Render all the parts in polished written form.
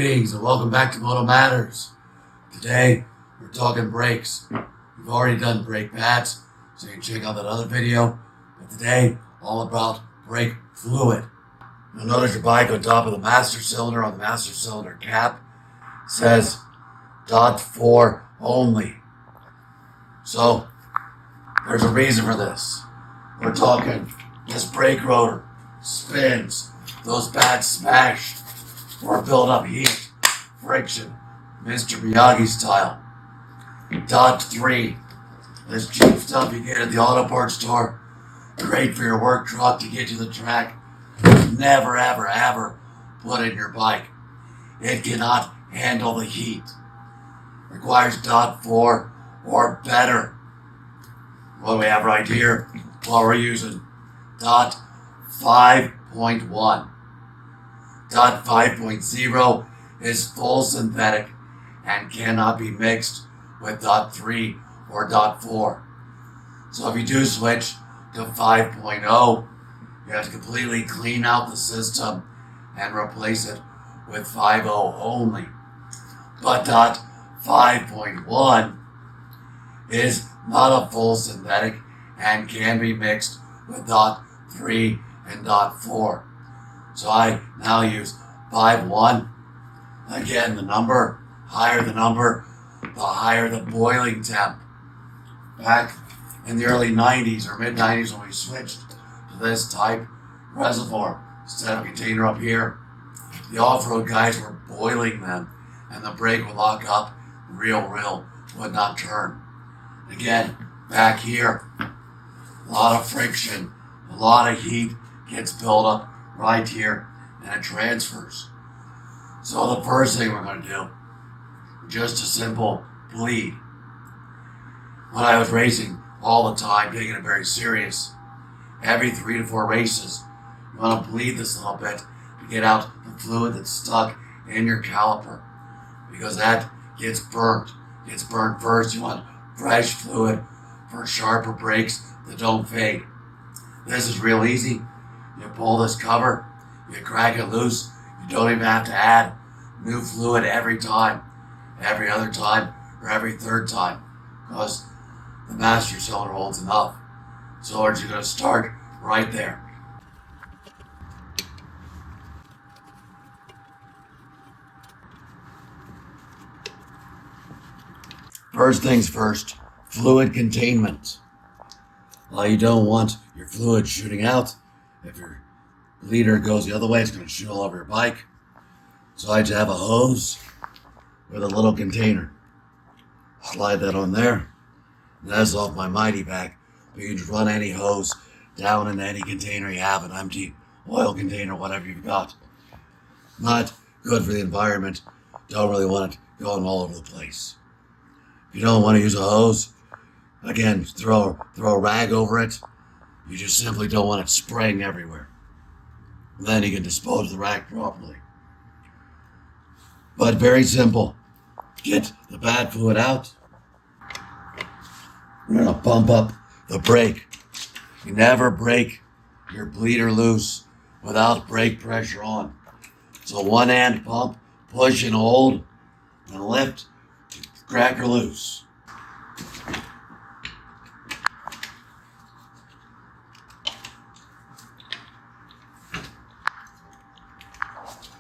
Greetings and welcome back to Moto Matters. Today we're talking brakes. We've already done brake pads, so you can check out that other video. But today, all about brake fluid. You'll notice your bike on top of the master cylinder, on the master cylinder cap, says .4 only. So there's a reason for this. We're talking this brake rotor spins, those pads smashed or build up heat, friction, Mr. Miyagi style. .3, this cheap stuff you get at the auto parts store, great for your work truck to get to the track. Never, ever, ever put in your bike. It cannot handle the heat. Requires .4 or better. What we have right here, well, we're using .5.1. .5.0 is full synthetic and cannot be mixed with .3 or .4. So if you do switch to 5.0, you have to completely clean out the system and replace it with 5.0 only. But .5.1 is not a full synthetic and can be mixed with .3 and .4. So I now use 5.1. Again, the number, higher the number, the higher the boiling temp. Back in the early 90s or mid 90s when we switched to this type reservoir instead of container up here, the off-road guys were boiling them and the brake would lock up, real would not turn. Again, back here, a lot of friction, a lot of heat gets built up right here and it transfers. So the first thing we're going to do, just a simple bleed. When I was racing all the time, taking it very serious, every 3 to 4 races, you want to bleed this little bit to get out the fluid that's stuck in your caliper, because that gets burnt. Gets burnt first. You want fresh fluid for sharper brakes that don't fade. This is real easy. You pull this cover, you crack it loose. You don't even have to add new fluid every time, every other time, or every third time, because the master cylinder holds enough. So we're just going to start right there. First things first, fluid containment. Well, you don't want your fluid shooting out. If your bleeder goes the other way, it's going to shoot all over your bike. So I just have a hose with a little container. Slide that on there. And that's off my Mighty Vac. But you can just run any hose down into any container you have, an empty oil container, whatever you've got. Not good for the environment. Don't really want it going all over the place. If you don't want to use a hose, again, throw a rag over it. You just simply don't want it spraying everywhere. Then you can dispose of the rag properly. But very simple. Get the bad fluid out. We're going to pump up the brake. You never break your bleeder loose without brake pressure on. So one hand pump, push and hold, and lift, crack her loose.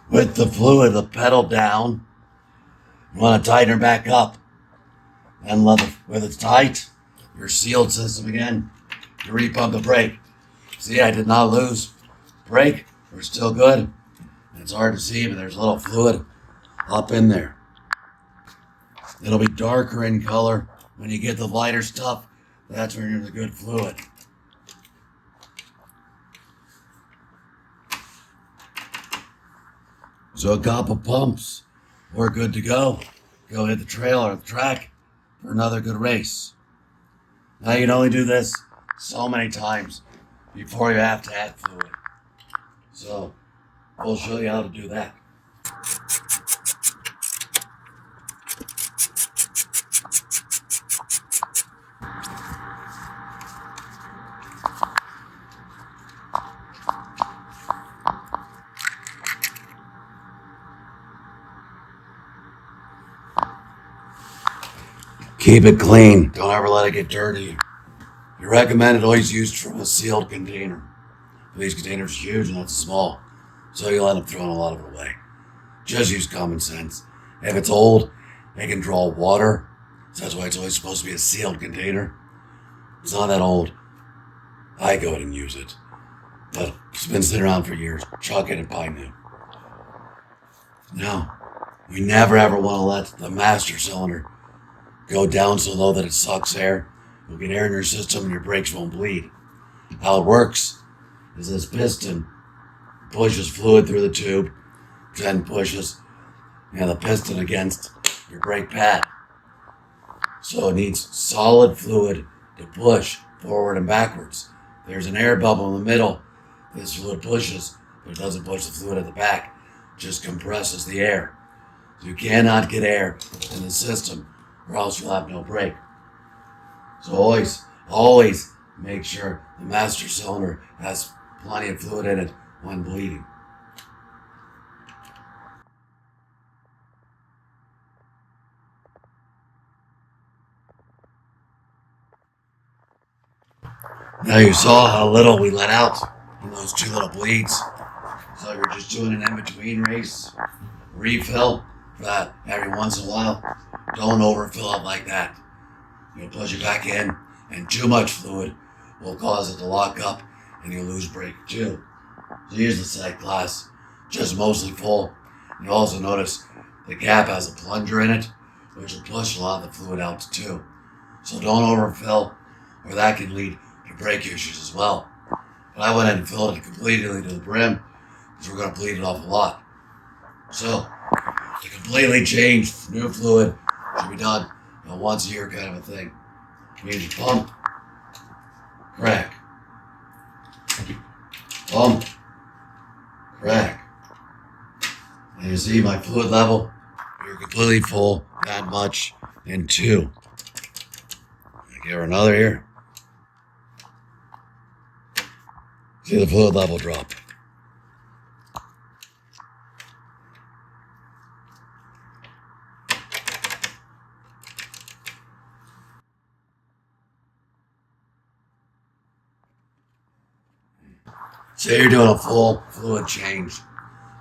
With the fluid, the pedal down, you want to tighten her back up. And with it tight, your sealed system again, you repump the brake. See, I did not lose brake. We're still good. And it's hard to see, but there's a little fluid up in there. It'll be darker in color when you get the lighter stuff. That's when you're in the good fluid. So a couple pumps, we're good to go. Go hit the trail or the track for another good race. Now you can only do this so many times before you have to add fluid. So we'll show you how to do that. Keep it clean. Don't ever let it get dirty. You recommend it always used from a sealed container. These containers are huge and it's small, so you'll end up throwing a lot of it away. Just use common sense. If it's old, it can draw water, so that's why it's always supposed to be a sealed container. It's not that old. I go ahead and use it, but it's been sitting around for years. Chuck it and buy new. Now, we never ever want to let the master cylinder go down so low that it sucks air. You'll get air in your system and your brakes won't bleed. How it works is this piston pushes fluid through the tube, then pushes the piston against your brake pad. So it needs solid fluid to push forward and backwards. There's an air bubble in the middle. This fluid pushes, but it doesn't push the fluid at the back. It just compresses the air. So you cannot get air in the system or else you'll have no brake. So always make sure the master cylinder has plenty of fluid in it when bleeding. Now you saw how little we let out in those two little bleeds. So you're just doing an in-between race, refill for that every once in a while. Don't overfill it like that. You'll push it back in, and too much fluid will cause it to lock up, and you'll lose brake too. So use the side glass, just mostly full. You also notice the cap has a plunger in it, which will push a lot of the fluid out too. So don't overfill, or that can lead to brake issues as well. But I went ahead and filled it completely to the brim, because we're going to bleed it off a lot. So, to completely change new fluid should be done once a year kind of a thing. Means pump, crack, pump, crack. And you see my fluid level, you're completely full, that much, and two. Give her another here. See the fluid level drop. Say you're doing a full fluid change.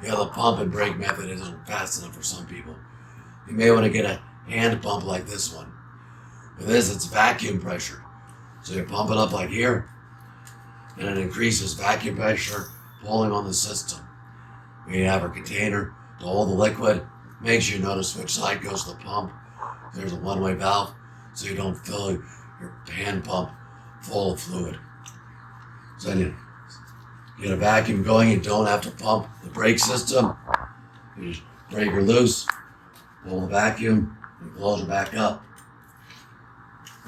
The pump and brake method isn't fast enough for some people. You may want to get a hand pump like this one. With this, it's vacuum pressure. So you pump it up like here, and it increases vacuum pressure pulling on the system. We have our container to hold the liquid. Make sure you notice which side goes to the pump. There's a one-way valve, so you don't fill your hand pump full of fluid. So then you get a vacuum going, you don't have to pump the brake system. You just break her loose, pull the vacuum, and close her back up.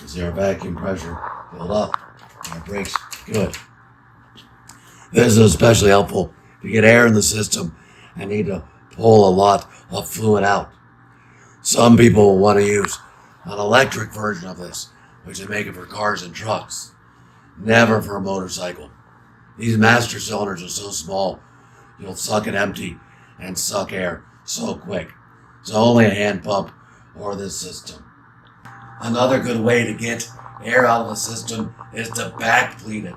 You see our vacuum pressure build up, and our brake's good. This is especially helpful if you get air in the system and need to pull a lot of fluid out. Some people will want to use an electric version of this, which they make it for cars and trucks. Never for a motorcycle. These master cylinders are so small, you'll suck it empty and suck air so quick. So only a hand pump or this system. Another good way to get air out of the system is to back bleed it.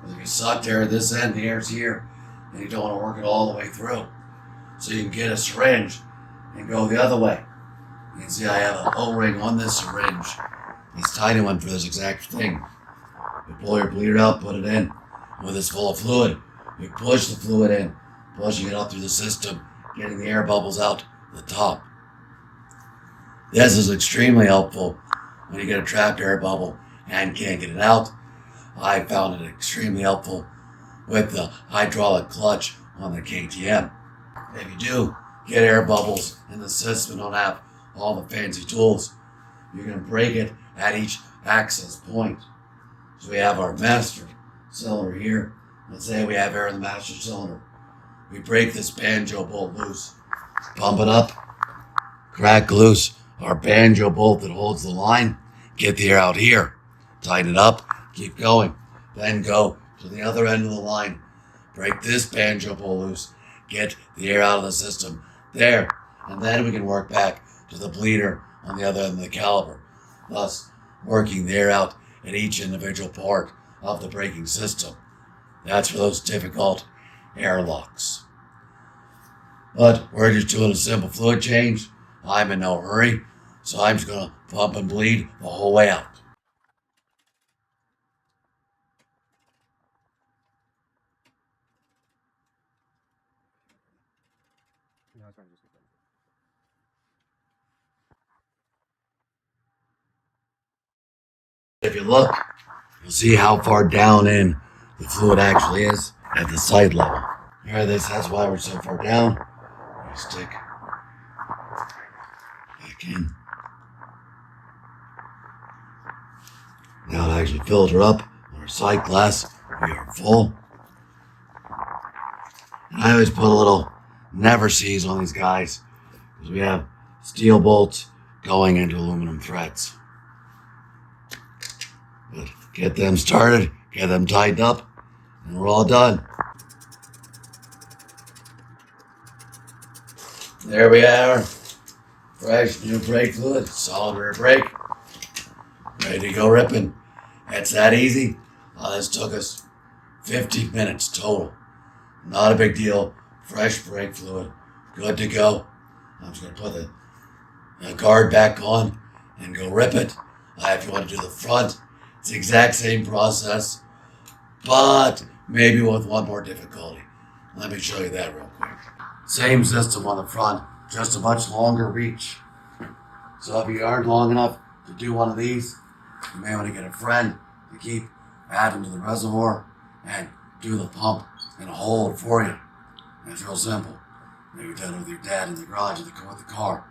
If you sucked air at this end, the air's here, and you don't want to work it all the way through. So you can get a syringe and go the other way. You can see I have an O-ring on this syringe. It's a tiny one for this exact thing. You pull your bleeder out, put it in. When it's full of fluid, you push the fluid in, pushing it up through the system, getting the air bubbles out the top. This is extremely helpful when you get a trapped air bubble and can't get it out. I found it extremely helpful with the hydraulic clutch on the KTM. If you do get air bubbles in the system and don't have all the fancy tools, you're going to break it at each access point. So we have our master cylinder here. Let's say we have air in the master cylinder. We break this banjo bolt loose, pump it up, crack loose our banjo bolt that holds the line, get the air out here, tighten it up, keep going, then go to the other end of the line, break this banjo bolt loose, get the air out of the system there, and then we can work back to the bleeder on the other end of the caliper. thus working the air out at each individual part of the braking system. That's for those difficult airlocks. But we're just doing a simple fluid change. I'm in no hurry, so I'm just going to pump and bleed the whole way out. If you look, you'll see how far down in the fluid actually is at the side level. Here, that's why we're so far down. We stick back in. Now to actually filter up on our sight glass, we are full. And I always put a little never sees on these guys because we have steel bolts going into aluminum threads. But get them started, get them tightened up, and we're all done. There we are. Fresh new brake fluid, solid rear brake. Ready to go ripping. It's that easy. This took us 50 minutes total. Not a big deal. Fresh brake fluid. Good to go. I'm just going to put the guard back on and go rip it. If you want to do the front, it's the exact same process, but maybe with one more difficulty. Let me show you that real quick. Same system on the front, just a much longer reach. So if you aren't long enough to do one of these, you may want to get a friend to keep adding to the reservoir and do the pump and hold for you. And it's real simple. Maybe you've done it with your dad in the garage with the car.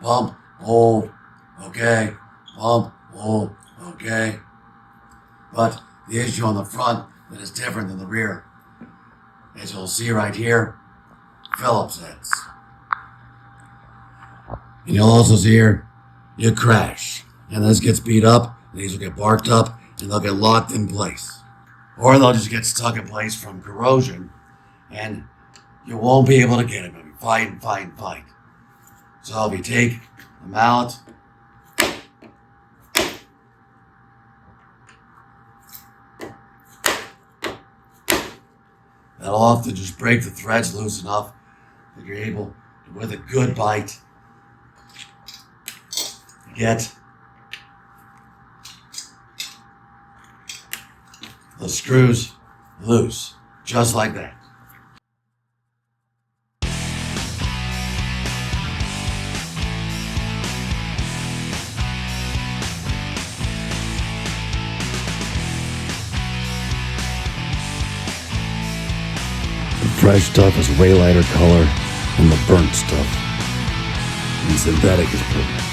Pump, hold, okay. Pump, hold, okay. But the issue on the front that is different than the rear is you'll see right here, Phillips heads. And you'll also see here, you crash. And this gets beat up, and these will get barked up, and they'll get locked in place. Or they'll just get stuck in place from corrosion, and you won't be able to get them. It'll be fight. So if you take the mallet, that'll often just break the threads loose enough that you're able to, with a good bite, get the screws loose, just like that. The fresh stuff is way lighter color than the burnt stuff. And synthetic is perfect.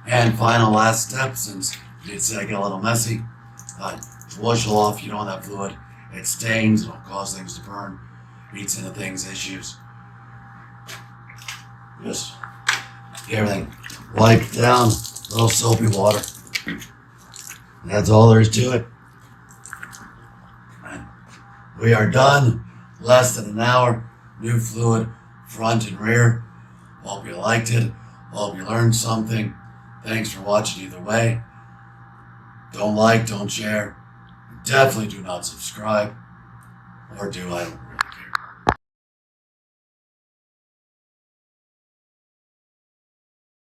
And final last step, since you did say I got a little messy, wash it off. You don't want that fluid. It stains, it'll cause things to burn, eats into things, issues. Just get everything wiped down, a little soapy water. That's all there is to it. And we are done. Less than an hour. New fluid, front and rear. Hope you liked it. Hope you learned something. Thanks for watching either way. Don't like, don't share. Definitely do not subscribe. Or do, I don't